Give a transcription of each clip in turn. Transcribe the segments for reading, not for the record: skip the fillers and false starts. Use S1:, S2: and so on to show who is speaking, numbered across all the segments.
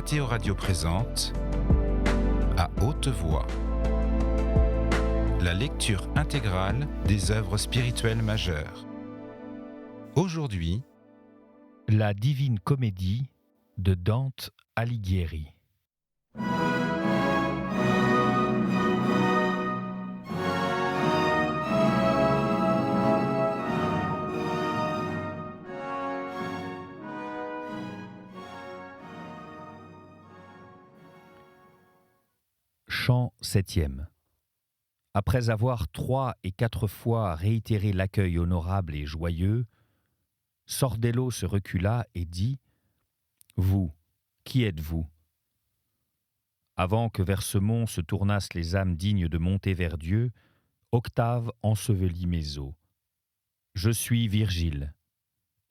S1: Mathéo Radio présente À haute voix la lecture intégrale des œuvres spirituelles majeures. Aujourd'hui,
S2: La Divine Comédie de Dante Alighieri. Chant 7e. Après avoir 3 et 4 fois réitéré l'accueil honorable et joyeux, Sordello se recula et dit « Vous, qui êtes-vous » Avant que vers ce mont se tournassent les âmes dignes de monter vers Dieu, Octave ensevelit mes os. Je suis Virgile,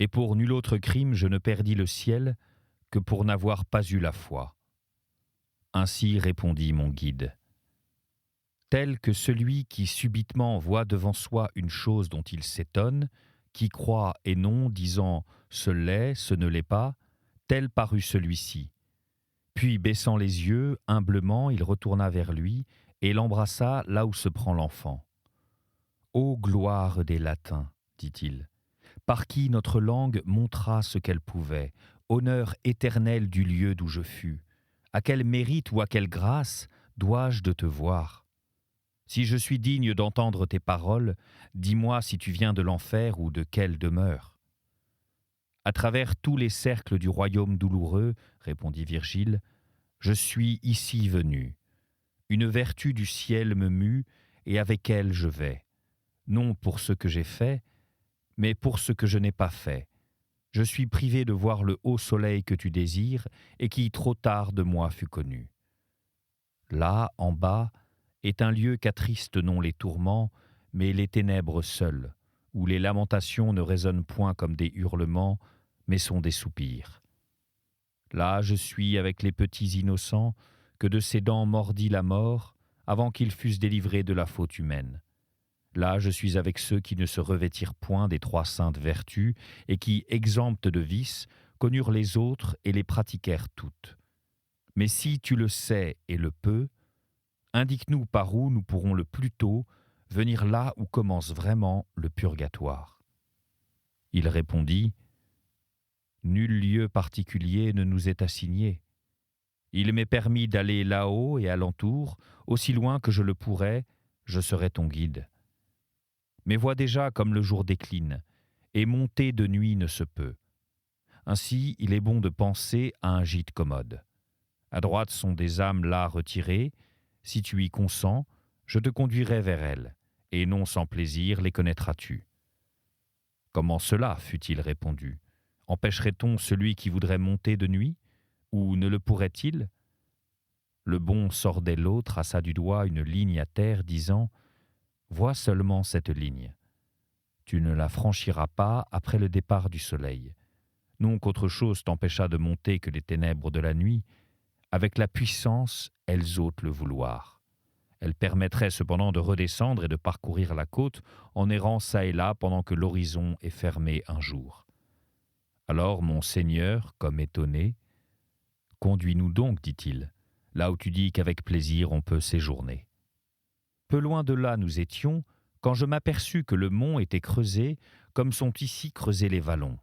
S2: et pour nul autre crime je ne perdis le ciel que pour n'avoir pas eu la foi. Ainsi répondit mon guide. Tel que celui qui subitement voit devant soi une chose dont il s'étonne, qui croit et non, disant « ce l'est, ce ne l'est pas », tel parut celui-ci. Puis, baissant les yeux, humblement, il retourna vers lui et l'embrassa là où se prend l'enfant. « Ô gloire des Latins, dit-il, par qui notre langue montra ce qu'elle pouvait, honneur éternel du lieu d'où je fus, à quel mérite ou à quelle grâce dois-je de te voir ? Si je suis digne d'entendre tes paroles, dis-moi si tu viens de l'enfer ou de quelle demeure. » À travers tous les cercles du royaume douloureux, répondit Virgile, je suis ici venu. Une vertu du ciel me mue et avec elle je vais. Non pour ce que j'ai fait, mais pour ce que je n'ai pas fait. Je suis privé de voir le haut soleil que tu désires et qui trop tard de moi fut connu. Là, en bas, est un lieu qu'attristent non les tourments, mais les ténèbres seules, où les lamentations ne résonnent point comme des hurlements, mais sont des soupirs. Là je suis avec les petits innocents, que de ses dents mordit la mort, avant qu'ils fussent délivrés de la faute humaine. Là je suis avec ceux qui ne se revêtirent point des 3 saintes vertus, et qui, exemptes de vices, connurent les autres et les pratiquèrent toutes. Mais si tu le sais et le peux, indique-nous par où nous pourrons le plus tôt venir là où commence vraiment le purgatoire. Il répondit « Nul lieu particulier ne nous est assigné. Il m'est permis d'aller là-haut et alentour, aussi loin que je le pourrais, je serai ton guide. Mais vois déjà comme le jour décline, et monter de nuit ne se peut. Ainsi, il est bon de penser à un gîte commode. À droite sont des âmes là retirées. Si tu y consens, je te conduirai vers elles, et non sans plaisir les connaîtras-tu. » Comment cela, fut-il répondu. Empêcherait-on celui qui voudrait monter de nuit, ou ne le pourrait-il ? Le bon Sordello traça du doigt une ligne à terre, disant « Vois seulement cette ligne. Tu ne la franchiras pas après le départ du soleil. Non qu'autre chose t'empêcha de monter que les ténèbres de la nuit, avec la puissance, elles ôtent le vouloir. Elles permettraient cependant de redescendre et de parcourir la côte en errant çà et là pendant que l'horizon est fermé un jour. Alors mon Seigneur, comme étonné, « Conduis-nous donc, dit-il, là où tu dis qu'avec plaisir on peut séjourner. » Peu loin de là nous étions, quand je m'aperçus que le mont était creusé comme sont ici creusés les vallons.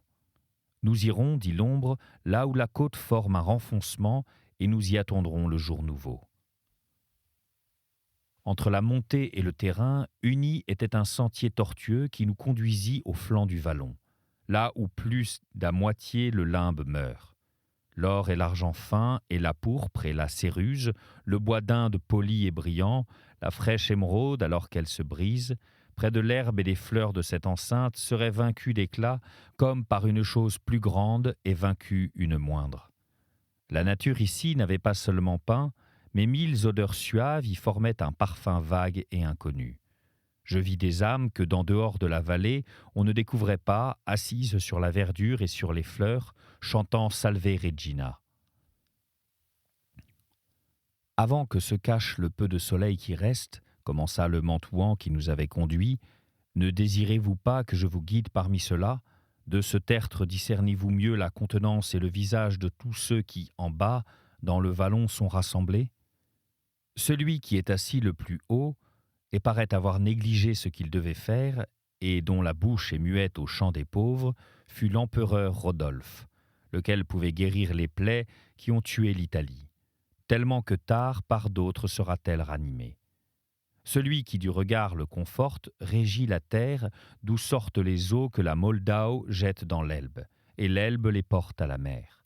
S2: Nous irons, dit l'ombre, là où la côte forme un renfoncement, et nous y attendrons le jour nouveau. Entre la montée et le terrain, uni était un sentier tortueux qui nous conduisit au flanc du vallon, là où plus d'à moitié le limbe meurt. L'or et l'argent fin, et la pourpre et la céruse, le bois d'Inde poli et brillant, la fraîche émeraude alors qu'elle se brise, près de l'herbe et des fleurs de cette enceinte, seraient vaincus d'éclat, comme par une chose plus grande et vaincue une moindre. La nature ici n'avait pas seulement peint, mais 1000 odeurs suaves y formaient un parfum vague et inconnu. Je vis des âmes que, d'en dehors de la vallée, on ne découvrait pas, assises sur la verdure et sur les fleurs, chantant Salve Regina. Avant que se cache le peu de soleil qui reste, commença le Mantuan qui nous avait conduits, ne désirez-vous pas que je vous guide parmi ceux-là ? De ce tertre discernez-vous mieux la contenance et le visage de tous ceux qui, en bas, dans le vallon sont rassemblés? Celui qui est assis le plus haut et paraît avoir négligé ce qu'il devait faire, et dont la bouche est muette au chant des pauvres, fut l'empereur Rodolphe, lequel pouvait guérir les plaies qui ont tué l'Italie, tellement que tard par d'autres sera-t-elle ranimée. Celui qui du regard le conforte régit la terre d'où sortent les eaux que la Moldau jette dans l'Elbe, et l'Elbe les porte à la mer.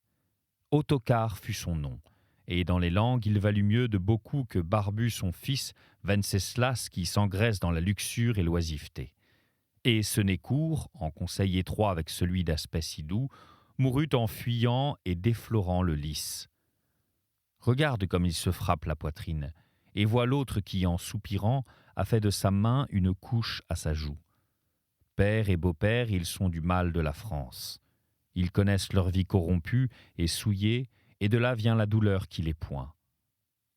S2: Ottokar fut son nom, et dans les langues il valut mieux de beaucoup que Barbu son fils, Venceslas qui s'engraisse dans la luxure et l'oisiveté. Et Senécourt, en conseil étroit avec celui d'aspect si doux, mourut en fuyant et déflorant le lys. Regarde comme il se frappe la poitrine, et vois l'autre qui, en soupirant, a fait de sa main une couche à sa joue. Père et beau-père, ils sont du mal de la France. Ils connaissent leur vie corrompue et souillée, et de là vient la douleur qui les point.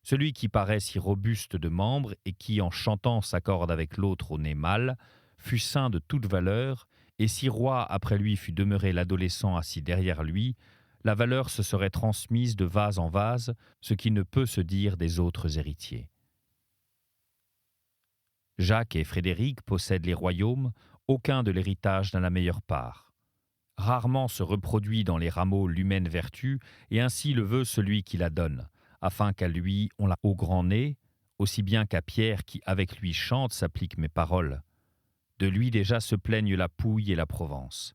S2: Celui qui paraît si robuste de membres et qui, en chantant, s'accorde avec l'autre au nez mâle, fut saint de toute valeur, et si roi après lui fût demeuré l'adolescent assis derrière lui, la valeur se serait transmise de vase en vase, ce qui ne peut se dire des autres héritiers. Jacques et Frédéric possèdent les royaumes, aucun de l'héritage n'a la meilleure part. Rarement se reproduit dans les rameaux l'humaine vertu, et ainsi le veut celui qui la donne, afin qu'à lui on l'a au grand nez, aussi bien qu'à Pierre qui avec lui chante s'applique mes paroles. De lui déjà se plaignent la Pouille et la Provence.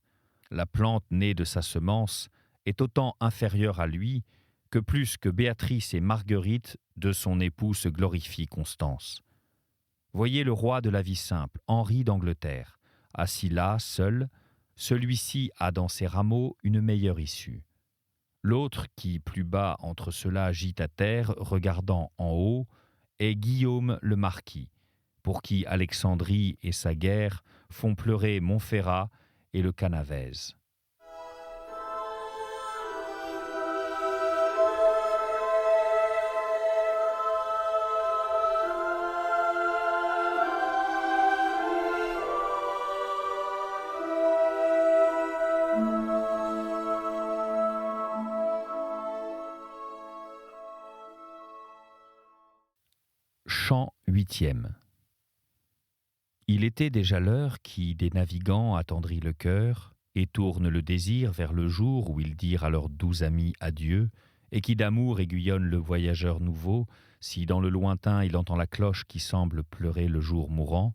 S2: La plante née de sa semence est autant inférieure à lui que plus que Béatrice et Marguerite de son époux se glorifient Constance. Voyez le roi de la vie simple, Henri d'Angleterre, assis là, seul, celui-ci a dans ses rameaux une meilleure issue. L'autre qui, plus bas entre ceux-là, gît à terre, regardant en haut, est Guillaume le Marquis, pour qui Alexandrie et sa guerre font pleurer Montferrat et le Canavese. Chant 8e. Il était déjà l'heure qui, des navigants, attendrit le cœur et tourne le désir vers le jour où ils dirent à leurs doux amis adieu, et qui d'amour aiguillonne le voyageur nouveau, si dans le lointain il entend la cloche qui semble pleurer le jour mourant,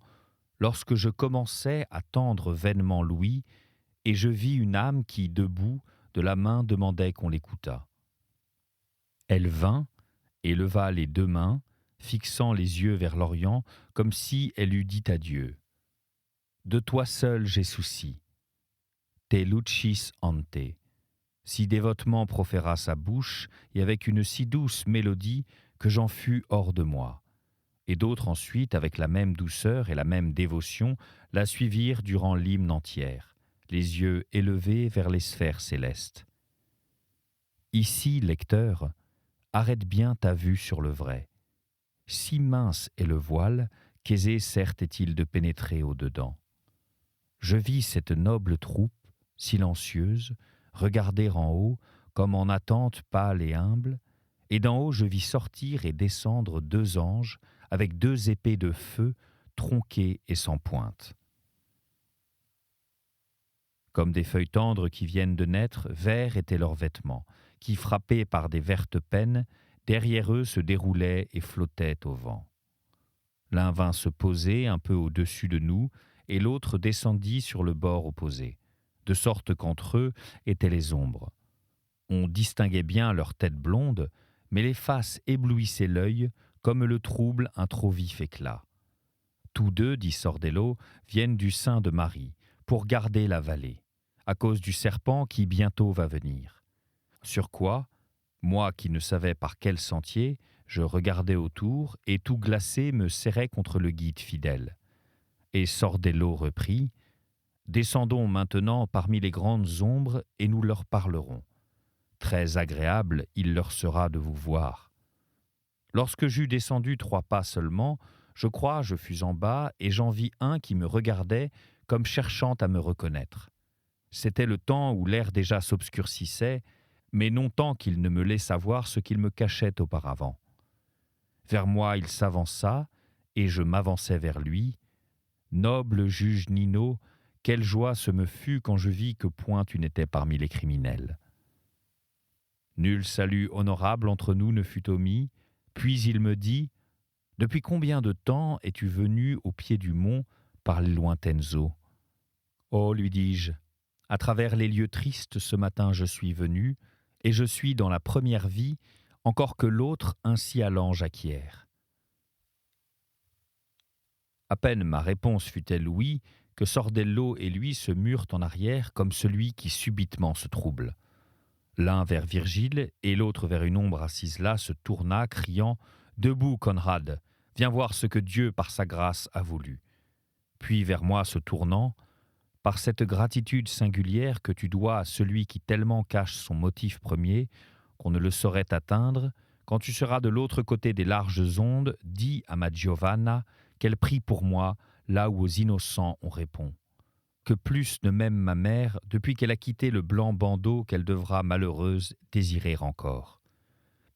S2: lorsque je commençais à tendre vainement l'ouïe, et je vis une âme qui, debout, de la main demandait qu'on l'écoutât. Elle vint et leva les deux mains, fixant les yeux vers l'Orient, comme si elle eût dit adieu. De toi seul j'ai souci. Te lucis ante. Si dévotement proféra sa bouche, et avec une si douce mélodie que j'en fus hors de moi. Et d'autres ensuite, avec la même douceur et la même dévotion, la suivirent durant l'hymne entière, les yeux élevés vers les sphères célestes. Ici, lecteur, arrête bien ta vue sur le vrai. Si mince est le voile, qu'aisé certes est-il de pénétrer au-dedans. Je vis cette noble troupe, silencieuse, regarder en haut, comme en attente pâle et humble, et d'en haut je vis sortir et descendre deux anges, avec deux épées de feu, tronquées et sans pointe. Comme des feuilles tendres qui viennent de naître, verts étaient leurs vêtements, qui, frappés par des vertes pennes, derrière eux se déroulaient et flottaient au vent. L'un vint se poser un peu au-dessus de nous, et l'autre descendit sur le bord opposé, de sorte qu'entre eux étaient les ombres. On distinguait bien leurs têtes blondes, mais les faces éblouissaient l'œil comme le trouble un trop vif éclat. Tous deux, dit Sordello, viennent du sein de Marie, pour garder la vallée, à cause du serpent qui bientôt va venir. Sur quoi, moi qui ne savais par quel sentier, je regardais autour, et tout glacé me serrais contre le guide fidèle. Et Sordello reprit, « Descendons maintenant parmi les grandes ombres, et nous leur parlerons. Très agréable il leur sera de vous voir. » Lorsque j'eus descendu 3 pas seulement, je crois je fus en bas, et j'en vis un qui me regardait comme cherchant à me reconnaître. C'était le temps où l'air déjà s'obscurcissait, mais non tant qu'il ne me laissa voir ce qu'il me cachait auparavant. Vers moi il s'avança, et je m'avançai vers lui. Noble juge Nino, quelle joie ce me fut quand je vis que point tu n'étais parmi les criminels. Nul salut honorable entre nous ne fut omis, puis il me dit « Depuis combien de temps es-tu venu au pied du mont par les lointaines eaux ?» Oh, lui dis-je, à travers les lieux tristes ce matin je suis venu, et je suis dans la première vie, encore que l'autre ainsi allant j'acquiert. À peine ma réponse fut-elle oui, que Sordello et lui se murent en arrière comme celui qui subitement se trouble. L'un vers Virgile et l'autre vers une ombre assise là se tourna, criant « Debout, Conrad, viens voir ce que Dieu par sa grâce a voulu. » Puis vers moi se tournant, « Par cette gratitude singulière que tu dois à celui qui tellement cache son motif premier, qu'on ne le saurait atteindre, quand tu seras de l'autre côté des larges ondes, dis à ma Giovanna qu'elle prie pour moi là où aux innocents on répond. Que plus ne m'aime ma mère depuis qu'elle a quitté le blanc bandeau qu'elle devra, malheureuse, désirer encore.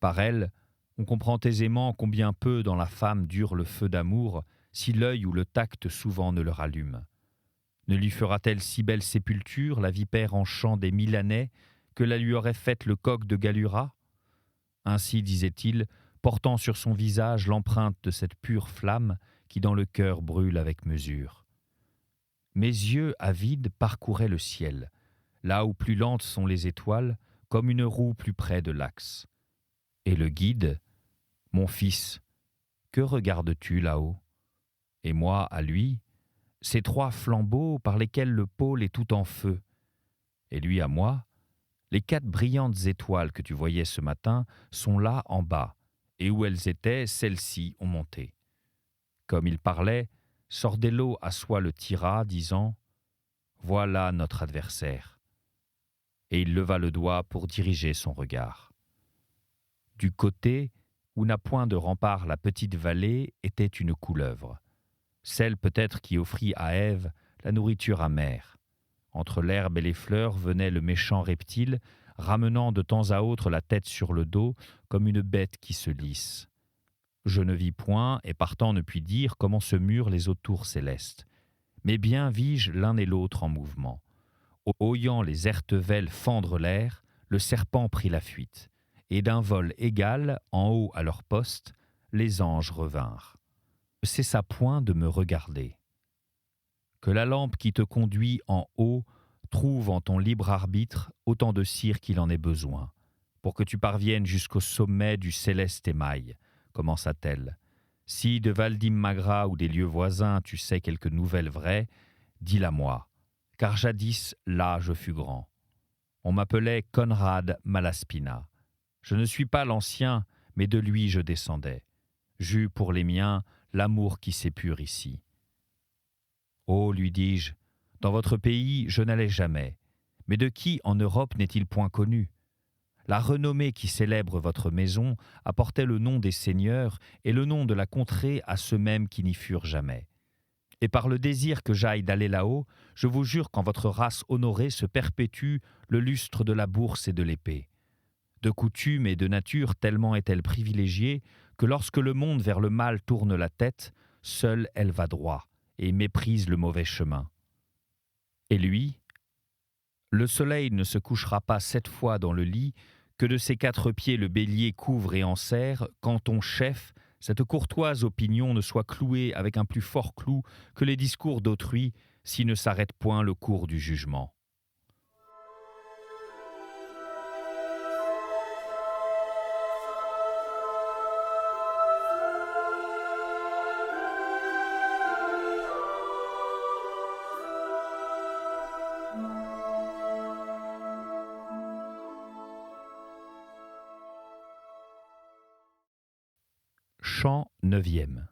S2: Par elle, on comprend aisément combien peu dans la femme dure le feu d'amour si l'œil ou le tact souvent ne le rallume. Ne lui fera-t-elle si belle sépulture, la vipère en chant des Milanais, que la lui aurait faite le coq de Galura ? Ainsi, disait-il, portant sur son visage l'empreinte de cette pure flamme qui dans le cœur brûle avec mesure. Mes yeux avides parcouraient le ciel, là où plus lentes sont les étoiles, comme une roue plus près de l'axe. Et le guide, « Mon fils, que regardes-tu là-haut » Et moi, à lui, « Ces trois flambeaux par lesquels le pôle est tout en feu. » Et lui à moi, « Les 4 brillantes étoiles que tu voyais ce matin sont là en bas, et où elles étaient, celles-ci ont monté. » Comme il parlait, Sordello à soi le tira, disant « Voilà notre adversaire. » Et il leva le doigt pour diriger son regard. Du côté où n'a point de rempart la petite vallée était une couleuvre, celle peut-être qui offrit à Ève la nourriture amère. Entre l'herbe et les fleurs venait le méchant reptile, ramenant de temps à autre la tête sur le dos comme une bête qui se lisse. Je ne vis point, et partant ne puis dire comment se murent les autours célestes. Mais bien vis-je l'un et l'autre en mouvement. Oyant les ertevelles fendre l'air, le serpent prit la fuite, et d'un vol égal, en haut à leur poste, les anges revinrent. Ne cessa point de me regarder. Que la lampe qui te conduit en haut trouve en ton libre arbitre autant de cire qu'il en ait besoin, pour que tu parviennes jusqu'au sommet du céleste émail, commença-t-elle. Si de Valdim-Magra ou des lieux voisins tu sais quelque nouvelle vraie, dis-la-moi, car jadis là je fus grand. On m'appelait Conrad Malaspina. Je ne suis pas l'ancien, mais de lui je descendais. J'eus pour les miens l'amour qui s'épure ici. Oh, lui dis-je, dans votre pays je n'allais jamais, mais de qui en Europe n'est-il point connu ? La renommée qui célèbre votre maison apportait le nom des seigneurs et le nom de la contrée à ceux mêmes qui n'y furent jamais. Et par le désir que j'aille d'aller là-haut, je vous jure qu'en votre race honorée se perpétue le lustre de la bourse et de l'épée. De coutume et de nature tellement est-elle privilégiée que lorsque le monde vers le mal tourne la tête, seule elle va droit et méprise le mauvais chemin. Et lui ? Le soleil ne se couchera pas 7 fois dans le lit, que de ses 4 pieds le bélier couvre et enserre, quand ton chef, cette courtoise opinion ne soit clouée avec un plus fort clou que les discours d'autrui, s'il ne s'arrête point le cours du jugement. Chant 9e.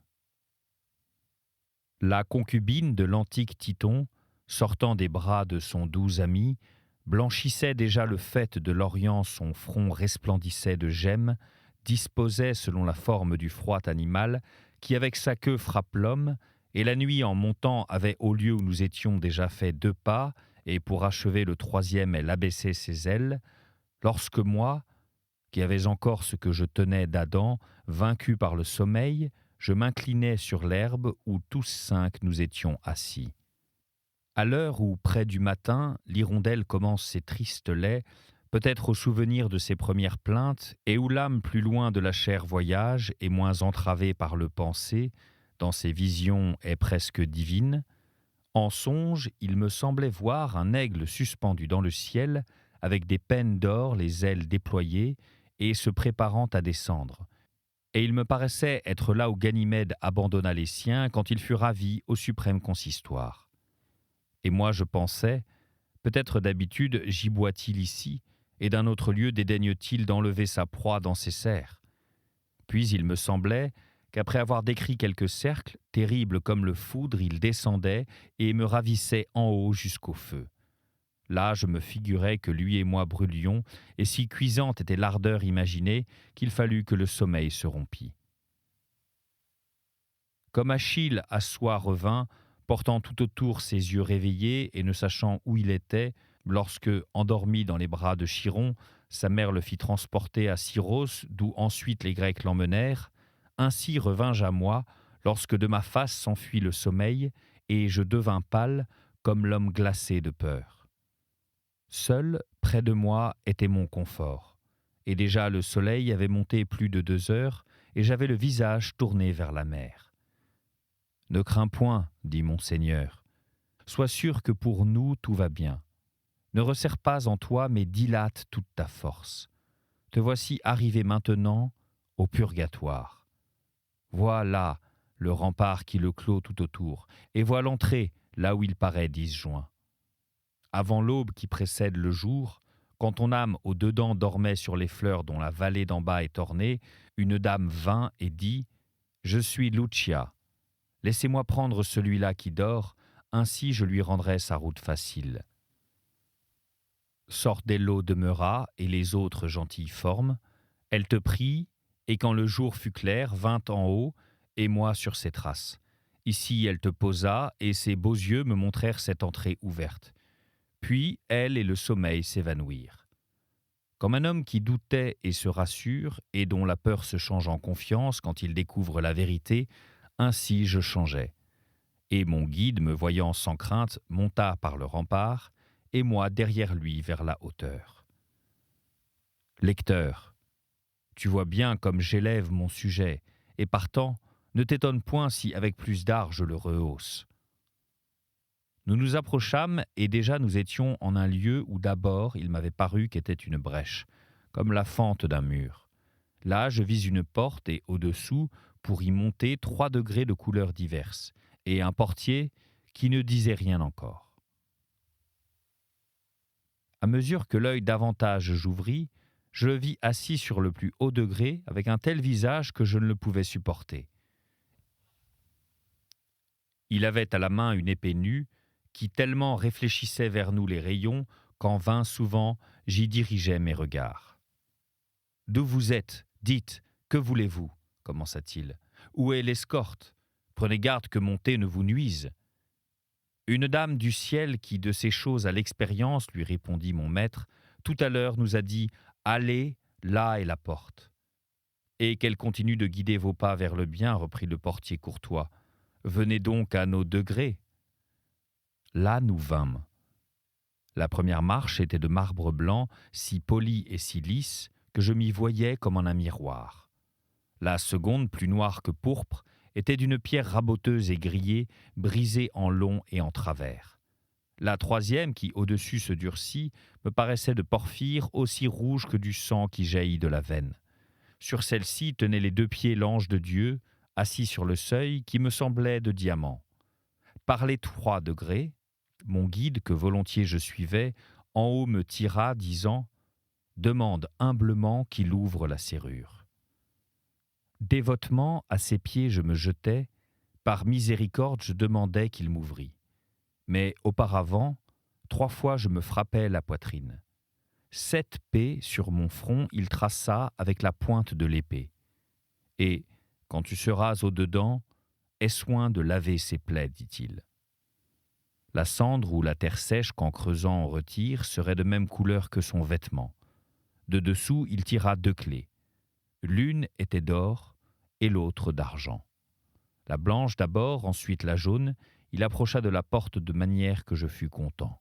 S2: La concubine de l'antique Titon, sortant des bras de son doux ami, blanchissait déjà le faîte de l'Orient, son front resplendissait de gemmes, disposait selon la forme du froid animal, qui avec sa queue frappe l'homme, et la nuit en montant avait au lieu où nous étions déjà fait 2 pas, et pour achever le 3e elle abaissait ses ailes, lorsque moi, qui avais encore ce que je tenais d'Adam, vaincu par le sommeil, je m'inclinais sur l'herbe où tous 5 nous étions assis. À l'heure où, près du matin, l'hirondelle commence ses tristes laits, peut-être au souvenir de ses premières plaintes, et où l'âme plus loin de la chair voyage et moins entravée par le penser, dans ses visions est presque divine, en songe, il me semblait voir un aigle suspendu dans le ciel, avec des pennes d'or les ailes déployées, et se préparant à descendre. Et il me paraissait être là où Ganymède abandonna les siens quand il fut ravi au suprême consistoire. Et moi je pensais, peut-être d'habitude giboie-t-il ici, et d'un autre lieu dédaigne-t-il d'enlever sa proie dans ses serres. Puis il me semblait qu'après avoir décrit quelques cercles, terribles comme le foudre, il descendait et me ravissait en haut jusqu'au feu. Là, je me figurais que lui et moi brûlions, et si cuisante était l'ardeur imaginée qu'il fallut que le sommeil se rompît. Comme Achille à soi revint, portant tout autour ses yeux réveillés et ne sachant où il était, lorsque, endormi dans les bras de Chiron, sa mère le fit transporter à Syros, d'où ensuite les Grecs l'emmenèrent, ainsi revins-je à moi, lorsque de ma face s'enfuit le sommeil, et je devins pâle, comme l'homme glacé de peur. Seul, près de moi, était mon confort, et déjà le soleil avait monté plus de 2 heures, et j'avais le visage tourné vers la mer. « Ne crains point, dit mon Seigneur, sois sûr que pour nous tout va bien. Ne resserre pas en toi, mais dilate toute ta force. Te voici arrivé maintenant au purgatoire. Vois là le rempart qui le clôt tout autour, et vois l'entrée là où il paraît disjoint. Avant l'aube qui précède le jour, quand ton âme au-dedans dormait sur les fleurs dont la vallée d'en bas est ornée, une dame vint et dit « Je suis Lucia. Laissez-moi prendre celui-là qui dort, ainsi je lui rendrai sa route facile. » Sordello demeura et les autres gentilles formes. Elle te prit, et quand le jour fut clair, vint en haut, et moi sur ses traces. Ici elle te posa, et ses beaux yeux me montrèrent cette entrée ouverte. Puis elle et le sommeil s'évanouirent. Comme un homme qui doutait et se rassure, et dont la peur se change en confiance quand il découvre la vérité, ainsi je changeais. Et mon guide, me voyant sans crainte, monta par le rempart, et moi derrière lui vers la hauteur. Lecteur, tu vois bien comme j'élève mon sujet, et partant, ne t'étonne point si avec plus d'art je le rehausse. Nous nous approchâmes et déjà nous étions en un lieu où d'abord il m'avait paru qu'était une brèche, comme la fente d'un mur. Là je vis une porte et au-dessous, pour y monter, 3 degrés de couleurs diverses, et un portier qui ne disait rien encore. À mesure que l'œil davantage j'ouvris, je le vis assis sur le plus haut degré avec un tel visage que je ne le pouvais supporter. Il avait à la main une épée nue qui tellement réfléchissait vers nous les rayons qu'en vain souvent j'y dirigeais mes regards. « D'où vous êtes ? Dites, que voulez-vous » commença-t-il. « Où est l'escorte ? Prenez garde que mon thé ne vous nuise. » Une dame du ciel qui de ces choses a l'expérience, lui répondit mon maître, tout à l'heure nous a dit « Allez, là est la porte. » Et qu'elle continue de guider vos pas vers le bien, reprit le portier courtois. Venez donc à nos degrés. Là nous vînmes. La première marche était de marbre blanc, si poli et si lisse, que je m'y voyais comme en un miroir. La seconde, plus noire que pourpre, était d'une pierre raboteuse et grillée, brisée en long et en travers. La troisième, qui au-dessus se durcit, me paraissait de porphyre aussi rouge que du sang qui jaillit de la veine. Sur celle-ci tenait les 2 pieds l'ange de Dieu, assis sur le seuil, qui me semblait de diamant. Par les 3 degrés, mon guide, que volontiers je suivais, en haut me tira, disant « Demande humblement qu'il ouvre la serrure. » Dévotement, à ses pieds je me jetai, par miséricorde je demandais qu'il m'ouvrît. Mais auparavant, 3 fois je me frappais la poitrine. 7 P sur mon front il traça avec la pointe de l'épée. Et, quand tu seras au-dedans, aie soin de laver ses plaies, dit-il. La cendre ou la terre sèche qu'en creusant on retire serait de même couleur que son vêtement. De dessous, il tira 2 clés. L'une était d'or et l'autre d'argent. La blanche d'abord, ensuite la jaune, il approcha de la porte de manière que je fus content.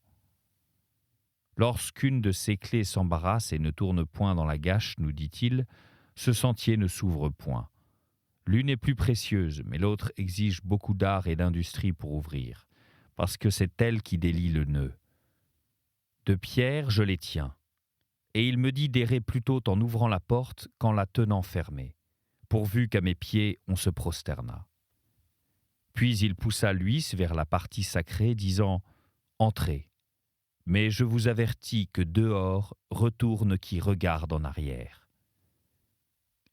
S2: Lorsqu'une de ces clés s'embarrasse et ne tourne point dans la gâche, nous dit-il, ce sentier ne s'ouvre point. L'une est plus précieuse, mais l'autre exige beaucoup d'art et d'industrie pour ouvrir, parce que c'est elle qui délie le nœud. De pierre, je les tiens. Et il me dit d'errer plutôt en ouvrant la porte qu'en la tenant fermée, pourvu qu'à mes pieds on se prosterna. Puis il poussa l'huisse vers la partie sacrée, disant « Entrez, mais je vous avertis que dehors retourne qui regarde en arrière. »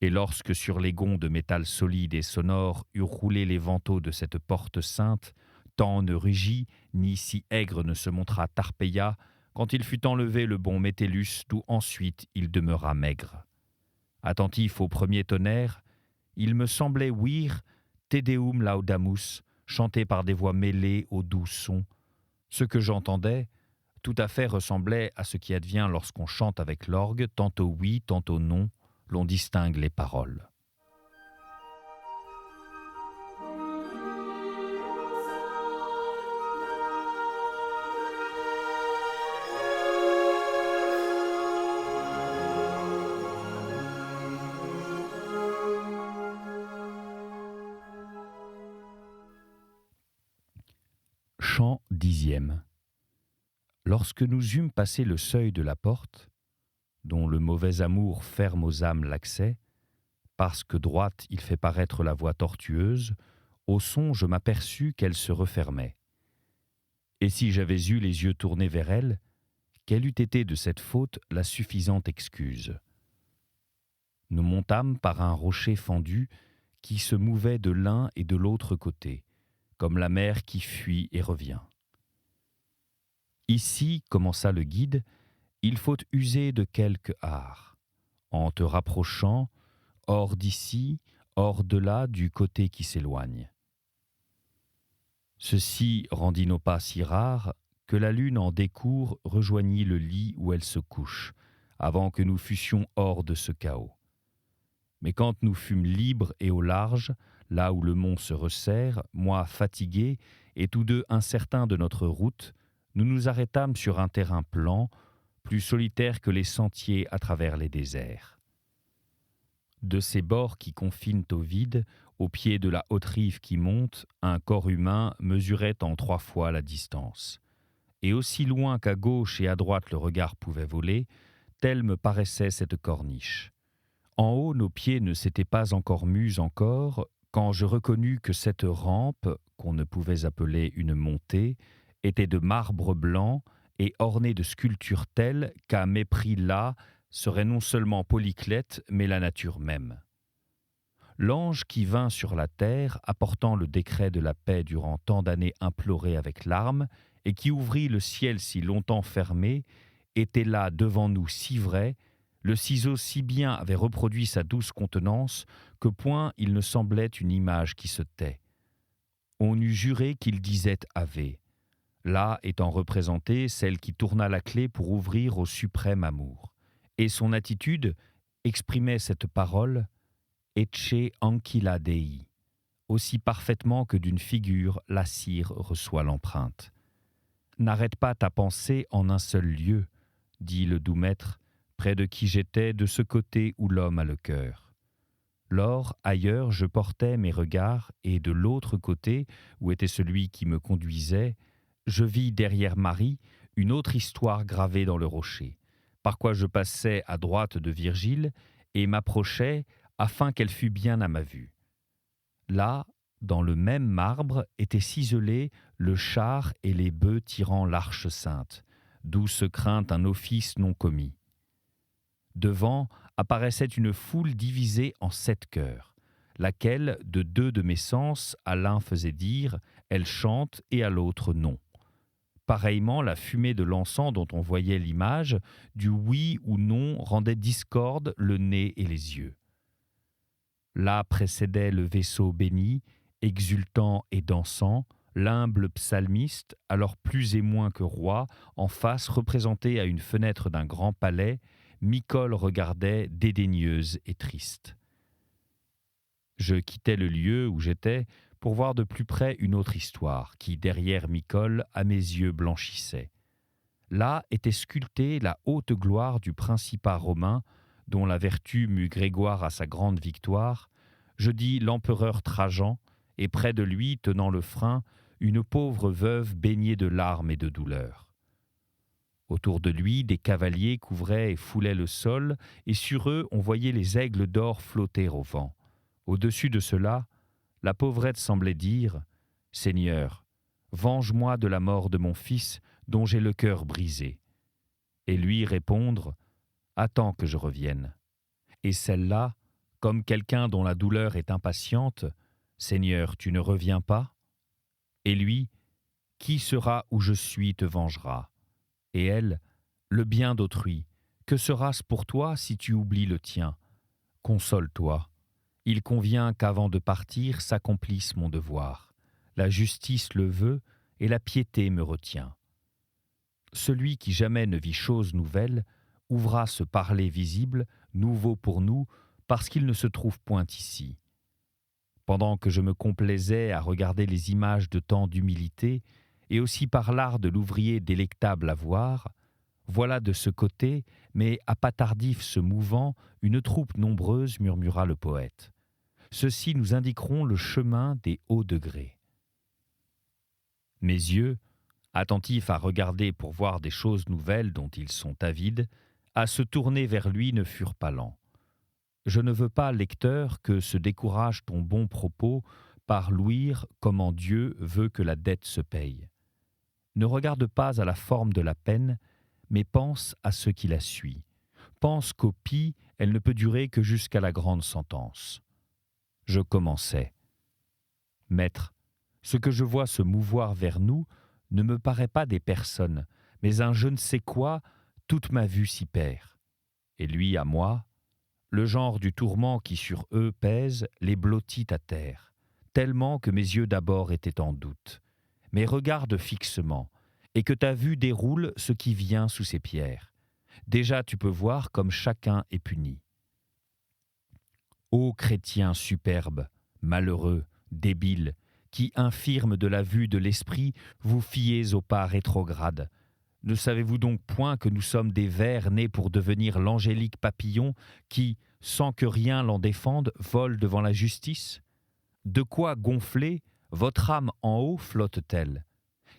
S2: Et lorsque sur les gonds de métal solide et sonore eurent roulé les vantaux de cette porte sainte, tant ne rugit, ni si aigre ne se montra Tarpeia, quand il fut enlevé le bon Métellus, d'où ensuite il demeura maigre. Attentif au premier tonnerre, il me semblait ouïr Te Deum Laudamus, chanté par des voix mêlées aux doux sons. Ce que j'entendais, tout à fait ressemblait à ce qui advient lorsqu'on chante avec l'orgue, tantôt oui, tantôt non, l'on distingue les paroles. Chant 10e. Lorsque nous eûmes passé le seuil de la porte, dont le mauvais amour ferme aux âmes l'accès, parce que droite il fait paraître la voie tortueuse, au son je m'aperçus qu'elle se refermait. Et si j'avais eu les yeux tournés vers elle, quelle eût été de cette faute la suffisante excuse? Nous montâmes par un rocher fendu qui se mouvait de l'un et de l'autre côté, comme la mer qui fuit et revient. Ici, commença le guide, il faut user de quelque art, en te rapprochant, hors d'ici, hors de là, du côté qui s'éloigne. Ceci rendit nos pas si rares que la lune en décourt rejoignit le lit où elle se couche, avant que nous fussions hors de ce chaos. Mais quand nous fûmes libres et au large, là où le mont se resserre, moi fatigué et tous deux incertains de notre route, nous nous arrêtâmes sur un terrain plan, plus solitaire que les sentiers à travers les déserts. De ces bords qui confinent au vide, au pied de la haute rive qui monte, un corps humain mesurait en 3 fois la distance. Et aussi loin qu'à gauche et à droite le regard pouvait voler, telle me paraissait cette corniche. En haut, nos pieds ne s'étaient pas encore mus quand je reconnus que cette rampe, qu'on ne pouvait appeler une montée, était de marbre blanc et ornée de sculptures telles qu'à mépris là serait non seulement Polyclète, mais la nature même. L'ange qui vint sur la terre, apportant le décret de la paix durant tant d'années implorées avec larmes, et qui ouvrit le ciel si longtemps fermé, était là devant nous si vrai, le ciseau si bien avait reproduit sa douce contenance, que point il ne semblait une image qui se tait. On eût juré qu'il disait Ave, là étant représentée celle qui tourna la clé pour ouvrir au suprême amour. Et son attitude exprimait cette parole Ecce ancilla Dei, aussi parfaitement que d'une figure la cire reçoit l'empreinte. N'arrête pas ta pensée en un seul lieu, dit le doux maître, près de qui j'étais de ce côté où l'homme a le cœur. Lors, ailleurs, je portais mes regards, et de l'autre côté, où était celui qui me conduisait, je vis derrière Marie une autre histoire gravée dans le rocher, par quoi je passais à droite de Virgile et m'approchais afin qu'elle fût bien à ma vue. Là, dans le même marbre, étaient ciselés le char et les bœufs tirant l'arche sainte, d'où se craint un office non commis. Devant apparaissait une foule divisée en 7 chœurs, laquelle, de 2 de mes sens, à l'un faisait dire « Elle chante » et à l'autre « Non ». Pareillement, la fumée de l'encens dont on voyait l'image, du oui ou non rendait discorde le nez et les yeux. Là précédait le vaisseau béni, exultant et dansant, l'humble psalmiste, alors plus et moins que roi, en face représenté à une fenêtre d'un grand palais, Micole regardait dédaigneuse et triste. Je quittai le lieu où j'étais pour voir de plus près une autre histoire qui, derrière Micole, à mes yeux blanchissait. Là était sculptée la haute gloire du principat romain, dont la vertu mut Grégoire à sa grande victoire, je dis l'empereur Trajan, et près de lui, tenant le frein, une pauvre veuve baignée de larmes et de douleurs. Autour de lui, des cavaliers couvraient et foulaient le sol, et sur eux, on voyait les aigles d'or flotter au vent. Au-dessus de cela, la pauvrette semblait dire « Seigneur, venge-moi de la mort de mon fils dont j'ai le cœur brisé. » Et lui répondre « Attends que je revienne. » Et celle-là, comme quelqu'un dont la douleur est impatiente, « Seigneur, tu ne reviens pas ?» Et lui, « Qui sera où je suis te vengera. » Et elle, « Le bien d'autrui, que sera-ce pour toi si tu oublies le tien? Console-toi. Il convient qu'avant de partir s'accomplisse mon devoir. La justice le veut et la piété me retient. Celui qui jamais ne vit chose nouvelle ouvra ce parler visible, nouveau pour nous, parce qu'il ne se trouve point ici. Pendant que je me complaisais à regarder les images de tant d'humilité, et aussi par l'art de l'ouvrier délectable à voir, voilà de ce côté, mais à pas tardif se mouvant, une troupe nombreuse, murmura le poète. Ceux-ci nous indiqueront le chemin des hauts degrés. Mes yeux, attentifs à regarder pour voir des choses nouvelles dont ils sont avides, à se tourner vers lui ne furent pas lents. Je ne veux pas, lecteur, que se décourage ton bon propos par l'ouïr comment Dieu veut que la dette se paye. Ne regarde pas à la forme de la peine, mais pense à ce qui la suit. Pense qu'au pis, elle ne peut durer que jusqu'à la grande sentence. Je commençais. Maître, ce que je vois se mouvoir vers nous ne me paraît pas des personnes, mais un je ne sais quoi, toute ma vue s'y perd. Et lui à moi, le genre du tourment qui sur eux pèse les blottit à terre, tellement que mes yeux d'abord étaient en doute. Mais regarde fixement, et que ta vue déroule ce qui vient sous ces pierres. Déjà tu peux voir comme chacun est puni. Ô chrétiens superbes, malheureux, débiles, qui, infirmes de la vue de l'esprit, vous fiez au pas rétrograde. Ne savez-vous donc point que nous sommes des vers nés pour devenir l'angélique papillon qui, sans que rien l'en défende, vole devant la justice? De quoi gonflée, votre âme en haut flotte-t-elle?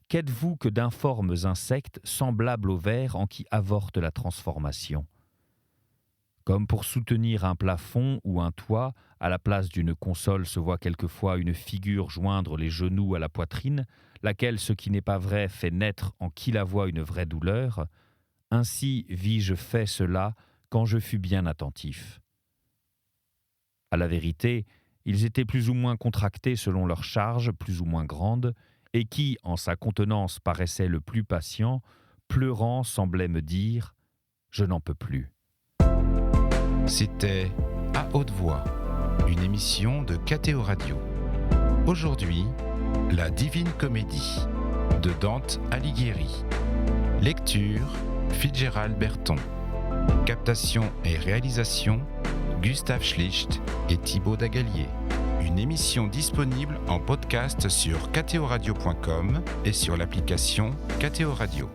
S2: Qu'êtes-vous que d'informes insectes semblables aux vers en qui avorte la transformation? Comme pour soutenir un plafond ou un toit, à la place d'une console se voit quelquefois une figure joindre les genoux à la poitrine, laquelle, ce qui n'est pas vrai, fait naître en qui la voit une vraie douleur, ainsi vis-je fait cela quand je fus bien attentif. À la vérité, ils étaient plus ou moins contractés selon leur charge, plus ou moins grande, et qui, en sa contenance, paraissait le plus patient, pleurant, semblait me dire « Je n'en peux plus ».
S1: C'était À haute voix, une émission de KTO Radio. Aujourd'hui, La Divine Comédie de Dante Alighieri. Lecture, Fitzgerald Berton. Captation et réalisation, Gustave Schlicht et Thibaut Dagalier. Une émission disponible en podcast sur ktoradio.com et sur l'application KTO Radio.